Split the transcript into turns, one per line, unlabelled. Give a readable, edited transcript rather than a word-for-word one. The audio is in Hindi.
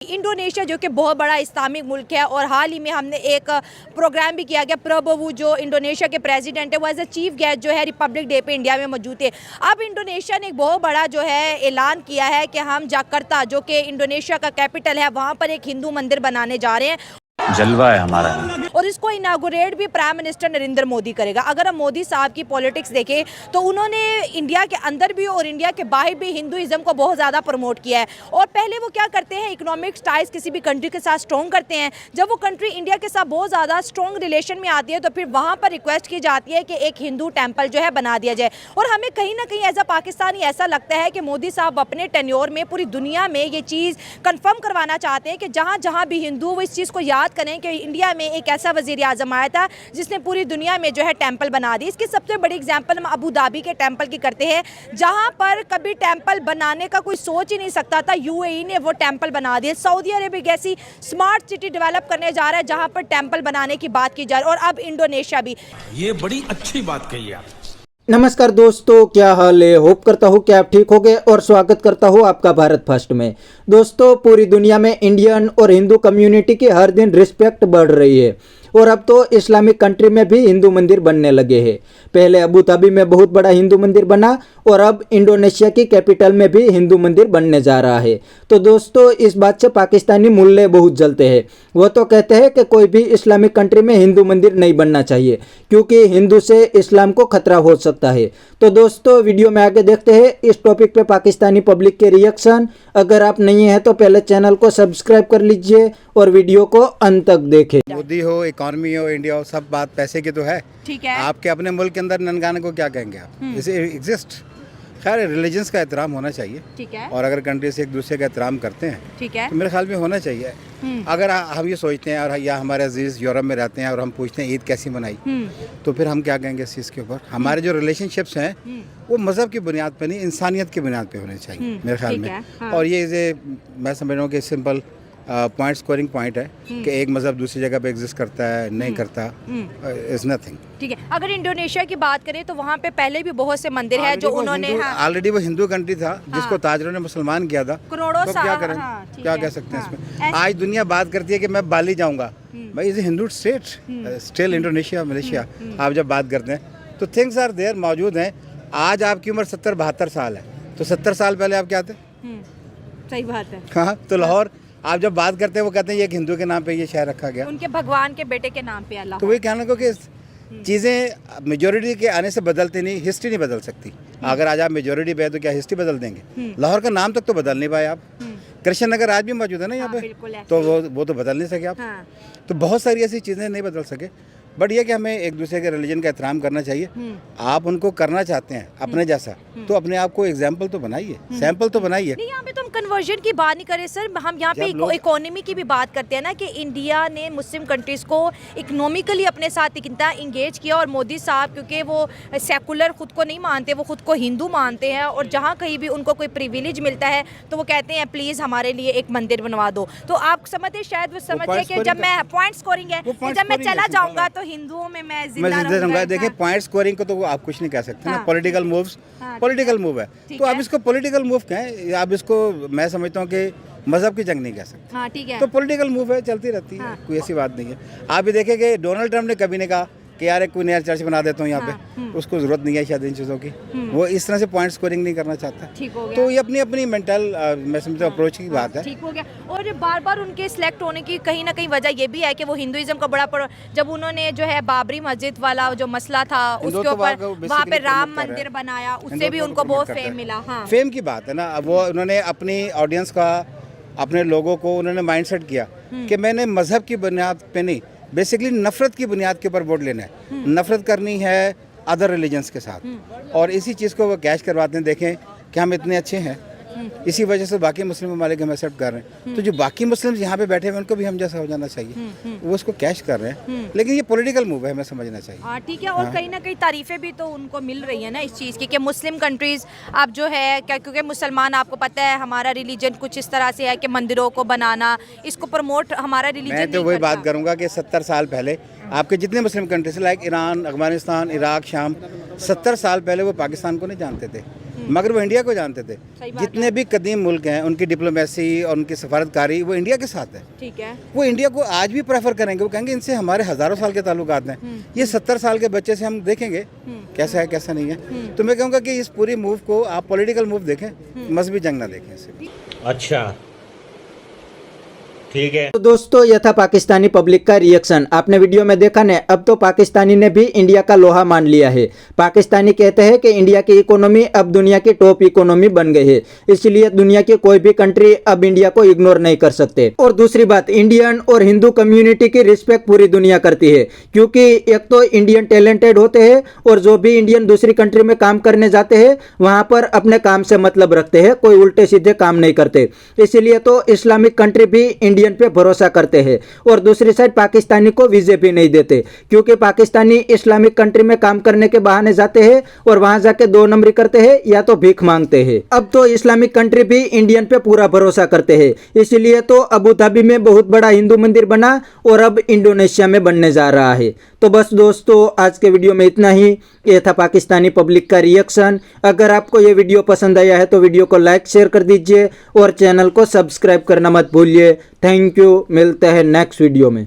इंडोनेशिया जो कि बहुत बड़ा इस्लामिक मुल्क है और हाल ही में हमने एक प्रोग्राम भी किया गया। प्रबोवो जो इंडोनेशिया के प्रेसिडेंट है वो एज ए चीफ गेस्ट जो है रिपब्लिक डे पे इंडिया में मौजूद थे। अब इंडोनेशिया ने एक बहुत बड़ा जो है ऐलान किया है कि हम जकार्ता जो कि इंडोनेशिया का कैपिटल है वहाँ पर एक हिंदू मंदिर बनाने जा रहे हैं।
जलवा है हमारा
और इसको इनागुरेट भी प्राइम मिनिस्टर नरेंद्र मोदी करेगा। अगर हम मोदी साहब की पॉलिटिक्स देखें तो उन्होंने इंडिया के अंदर भी और इंडिया के बाहर भी हिंदुइज्म को बहुत ज़्यादा प्रमोट किया है। और पहले वो क्या करते हैं, इकोनॉमिक टाइज किसी भी कंट्री के साथ स्ट्रॉन्ग करते हैं। जब वो कंट्री इंडिया के साथ बहुत ज़्यादा स्ट्रॉन्ग रिलेशन में आती है तो फिर वहाँ पर रिक्वेस्ट की जाती है कि एक हिंदू टेम्पल जो है बना दिया जाए। और हमें कहीं ना कहीं एज अ पाकिस्तानी ऐसा लगता है कि मोदी साहब अपने टेन्योर में पूरी दुनिया में ये चीज़ कन्फर्म करवाना चाहते हैं कि जहाँ जहाँ भी हिंदू वो इस चीज़ को याद करें कि इंडिया में एक ऐसा वजीर आजम आया था जिसने पूरी दुनिया में जो है टेंपल बना दी। इसकी सबसे बड़ी एग्जांपल हम अबू धाबी के टेंपल की करते हैं, जहां पर कभी टेंपल बनाने का कोई सोच ही नहीं सकता था, यूएई ने वो टेंपल बना दिए। सऊदी अरेबिया ऐसी स्मार्ट सिटी डेवलप करने जा रहा है जहां पर टेंपल बनाने की बात की जा रही है, और अब इंडोनेशिया भी।
ये बड़ी अच्छी बात कही आप।
नमस्कार दोस्तों, क्या हाल है। होप करता हूँ कि आप ठीक होंगे और स्वागत करता हूँ आपका भारत फर्स्ट में। दोस्तों, पूरी दुनिया में इंडियन और हिंदू कम्युनिटी की हर दिन रिस्पेक्ट बढ़ रही है और अब तो इस्लामिक कंट्री में भी हिंदू मंदिर बनने लगे हैं। पहले अबू धाबी में बहुत बड़ा हिंदू मंदिर बना और अब इंडोनेशिया की कैपिटल में भी हिंदू मंदिर बनने जा रहा है। तो दोस्तों, इस बात से पाकिस्तानी मुल्ले बहुत जलते हैं। वो तो कहते हैं कि कोई भी इस्लामिक कंट्री में हिंदू मंदिर नहीं बनना चाहिए क्योंकि हिंदू से इस्लाम को खतरा हो सकता है। तो दोस्तों, वीडियो में आगे देखते हैं इस टॉपिक पे पाकिस्तानी पब्लिक के रिएक्शन। अगर आप नहीं हैं तो पहले चैनल को सब्सक्राइब कर लीजिए और वीडियो को अंत तक देखें।
मोदी हो, इकॉनमी हो, इंडिया हो, सब बात पैसे की तो है।
ठीक है,
आपके अपने मुल्क के अंदर ननकाने को क्या कहेंगे आप, इसे एग्जिस्ट। खैर, रिलीजन्स का एहतराम होना चाहिए।
ठीक है,
और अगर कंट्रीज एक दूसरे का एहतराम करते हैं
ठीक है,
तो मेरे ख्याल में होना चाहिए। अगर हम ये सोचते हैं और या हमारे अजीज यूरोप में रहते हैं और हम पूछते हैं ईद कैसी मनाई, तो फिर हम क्या कहेंगे इस चीज़ के ऊपर। हमारे जो रिलेशनशिप्स हैं वो मज़हब की बुनियाद पर नहीं, इंसानियत की बुनियाद पे होने चाहिए मेरे ख्याल में।
हाँ।
और ये मैं समझ रहा हूँ कि सिंपल पॉइंट स्कोरिंग पॉइंट है कि एक मज़हब दूसरी जगह पे एग्जिस्ट करता है नहीं करता, इज नथिंग।
ठीक है। अगर इंडोनेशिया की बात करें तो वहाँ पे पहले भी बहुत से मंदिर है जो उन्होंने
ऑलरेडी वो हिंदू कंट्री था जिसको ताजरों ने मुसलमान किया था।
करोड़ों
तो क्या करें, क्या कह सकते हैं इसमें। आज दुनिया बात करती है कि मैं बाली जाऊंगा, भाई is Hindu state still. Indonesia, Malaysia आप जब बात करते हैं तो थिंग्स आर देयर, मौजूद हैं। आज आपकी उम्र 70-72 साल है, तो 70 साल पहले आप क्या थे?
सही बात है।
हाँ, तो लाहौर आप जब बात करते हैं वो कहते हैं ये एक हिंदू के नाम पे ये शहर रखा गया,
उनके भगवान के बेटे के नाम पे अल्लाह।
तो वही कहना को कि चीज़ें मेजोरिटी के आने से बदलती नहीं, हिस्ट्री नहीं बदल सकती। अगर आज आप मेजोरिटी पे है तो क्या हिस्ट्री बदल देंगे? लाहौर का नाम तक तो बदल नहीं पाए आप। कृष्ण नगर आज भी मौजूद है ना यहाँ पे, तो वो तो बदल नहीं सके आप। तो बहुत सारी ऐसी चीज़ें नहीं बदल सके। बट ये कि हमें एक दूसरे के रिलीजन का एहतराम करना चाहिए। आप उनको करना चाहते हैं अपने जैसा, तो अपने आप को एग्जाम्पल तो बनाइए, सैंपल तो बनाइए।
नहीं, यहाँ पे तो हम कन्वर्जन की बात नहीं कर रहे सर, हम यहाँ पे इकोनॉमी की भी बात करते हैं ना कि इंडिया ने मुस्लिम कंट्रीज को इकोनॉमिकली अपने साथ कितना इंगेज किया। और मोदी साहब क्योंकि वो सेकुलर खुद को नहीं मानते, वो खुद को हिंदू मानते हैं, और जहाँ कहीं भी उनको कोई प्रिविलेज मिलता है तो वो कहते हैं प्लीज़ हमारे लिए एक मंदिर बनवा दो। तो आप समझते शायद वो समझते कि जब मैं पॉइंट स्कोरिंग है, जब मैं चला जाऊँगा तो हिंदुओं में मैं जिंदा रहूंगा।
देखिए, पॉइंट स्कोरिंग को तो आप कुछ नहीं कह सकते ना, पॉलिटिकल मूव्स पॉलिटिकल मूव है, तो आप इसको पॉलिटिकल मूव कहें। आप इसको, मैं समझता हूँ कि मजहब की जंग नहीं कह सकते।
हाँ, ठीक है।
तो पॉलिटिकल मूव है, चलती रहती है, कोई ऐसी बात नहीं है। आप भी देखें कि डोनाल्ड ट्रंप ने कभी नहीं कहा कि यार एक कोई नया चर्च बना देता हूँ यहाँ पे, उसको जरूरत नहीं है शायद इन चीज़ों की। वो इस तरह से पॉइंट स्कोरिंग नहीं करना चाहता।
ठीक हो गया।
तो ये अपनी अपनी मेंटल मैं समझता हूँ अप्रोच की बात है।
ठीक हो गया। और बार बार उनके सिलेक्ट होने की कहीं ना कहीं वजह ये भी है कि वो हिंदुइज्म का बड़ा जब उन्होंने जो है बाबरी मस्जिद वाला जो मसला था उसके ऊपर वहाँ पे राम मंदिर बनाया, उससे भी उनको बहुत फेम मिला। हाँ,
फेम की बात है ना। अब वो उन्होंने अपनी ऑडियंस का, अपने लोगों को उन्होंने माइंडसेट किया कि मैंने मजहब की बुनियाद पे नहीं, बेसिकली नफरत की बुनियाद के ऊपर वोट लेना है, नफरत करनी है अदर रिलीजन्स के साथ। और इसी चीज़ को वो कैश करवाते हैं। देखें कि हम इतने अच्छे हैं, इसी वजह से बाकी मुस्लिम ममालिक हम एक्सेप्ट कर रहे हैं। तो जो बाकी मुस्लिम यहाँ पे बैठे हुए उनको भी हम जैसा हो जाना चाहिए, वो उसको कैश कर रहे हैं। लेकिन ये पॉलिटिकल मूव है, हमें समझना चाहिए।
हाँ, ठीक है। और कहीं ना कहीं तारीफें भी तो उनको मिल रही है ना इस चीज़ की कि मुस्लिम कंट्रीज अब जो है क्या, क्योंकि मुसलमान आपको पता है हमारा रिलीजन कुछ इस तरह से है कि मंदिरों को बनाना, इसको प्रमोट हमारा रिलीजन।
मैं तो वही बात करूँगा कि 70 साल पहले आपके जितने Muslim countries like Iran, Afghanistan, Iraq, शाम, 70 साल पहले वो पाकिस्तान को नहीं जानते थे। मगर वो इंडिया को जानते थे।
सही बात
जितने भी कदीम मुल्क हैं उनकी डिप्लोमेसी और उनकी सफारतकारी वो इंडिया के साथ है।
ठीक है।
वो इंडिया को आज भी प्रेफर करेंगे, वो कहेंगे इनसे हमारे हज़ारों साल के ताल्लुकात हैं। ये 70 साल के बच्चे से हम देखेंगे कैसा है कैसा नहीं है। तो मैं कहूँगा कि इस पूरी मूव को आप पॉलिटिकल मूव देखें, मजहबी जंग ना देखें इसे।
अच्छा ठीक है।
तो दोस्तों यह था पाकिस्तानी पब्लिक का रिएक्शन। आपने वीडियो में देखा ना, अब तो पाकिस्तानी ने भी इंडिया का लोहा मान लिया है। पाकिस्तानी कहते हैं कि इंडिया की इकोनॉमी अब दुनिया की टॉप इकोनॉमी बन गई है, इसलिए दुनिया की कोई भी कंट्री अब इंडिया को इग्नोर नहीं कर सकते। और दूसरी बात, इंडियन और हिंदू कम्युनिटी की रिस्पेक्ट पूरी दुनिया करती है, क्योंकि एक तो इंडियन टैलेंटेड होते हैं और जो भी इंडियन दूसरी कंट्री में काम करने जाते हैं वहां पर अपने काम से मतलब रखते हैं, कोई उल्टे सीधे काम नहीं करते। इसलिए तो इस्लामिक कंट्री भी इंडियन पे भरोसा करते हैं। और दूसरी साइड पाकिस्तानी को वीजे भी नहीं देते, क्योंकि पाकिस्तानी इस्लामिक कंट्री में काम करने के बहाने जाते हैं और वहां जाके 2 नंबरी करते हैं या तो भीख मांगते हैं। अब तो इस्लामिक कंट्री भी इंडियन पे पूरा भरोसा करते हैं, इसलिए तो अबू धाबी में बहुत बड़ा हिंदू मंदिर बना और अब इंडोनेशिया में बनने जा रहा है। तो बस दोस्तों आज के वीडियो में इतना ही। ये था पाकिस्तानी पब्लिक का रिएक्शन। अगर आपको ये वीडियो पसंद आया है तो वीडियो को लाइक शेयर कर दीजिए और चैनल को सब्सक्राइब करना मत भूलिए। थैंक यू, मिलते हैं नेक्स्ट वीडियो में।